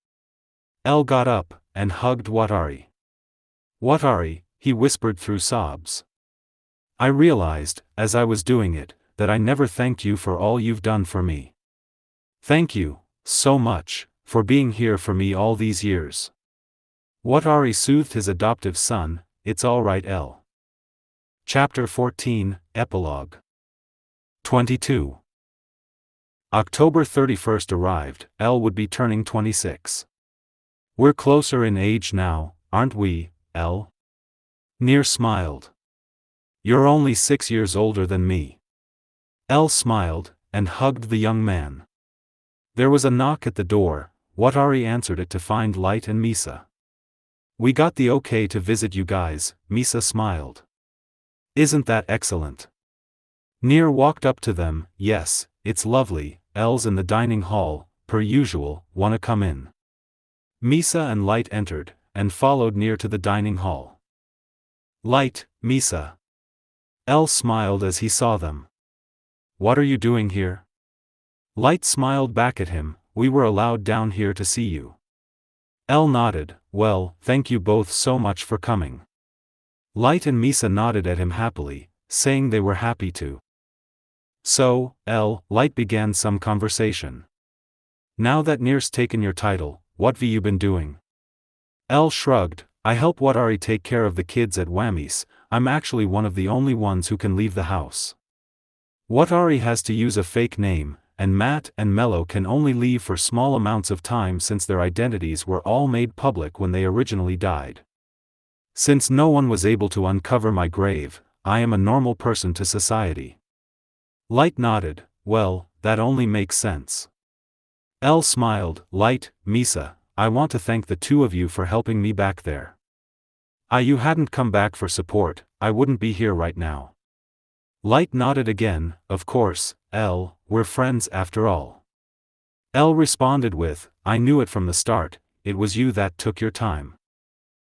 L got up, and hugged Watari. Watari, he whispered through sobs. I realized, as I was doing it, that I never thanked you for all you've done for me. Thank you, so much, for being here for me all these years. Watari soothed his adoptive son, it's alright, L. Chapter 14, Epilogue. 22. October 31st arrived, L would be turning 26. We're closer in age now, aren't we, L? Nier smiled. You're only 6 years older than me. L smiled, and hugged the young man. There was a knock at the door, Watari answered it to find Light and Misa. We got the okay to visit you guys, Misa smiled. Isn't that excellent? Nier walked up to them. Yes, it's lovely. L's in the dining hall, per usual. Wanna come in? Misa and Light entered, and followed Nier to the dining hall. Light, Misa. L smiled as he saw them. What are you doing here? Light smiled back at him. We were allowed down here to see you. L nodded. Well, thank you both so much for coming. Light and Misa nodded at him happily, saying they were happy to. So, Light began some conversation. Now that Nier's taken your title, what have you been doing? L shrugged. I help Watari take care of the kids at Whammies. I'm actually one of the only ones who can leave the house. Watari has to use a fake name, and Matt and Mello can only leave for small amounts of time since their identities were all made public when they originally died. Since no one was able to uncover my grave, I am a normal person to society. Light nodded. Well, that only makes sense. L smiled. Light, Misa, I want to thank the two of you for helping me back there. You hadn't come back for support, I wouldn't be here right now. Light nodded again. Of course, L, we're friends after all. L responded with, I knew it from the start, it was you that took your time.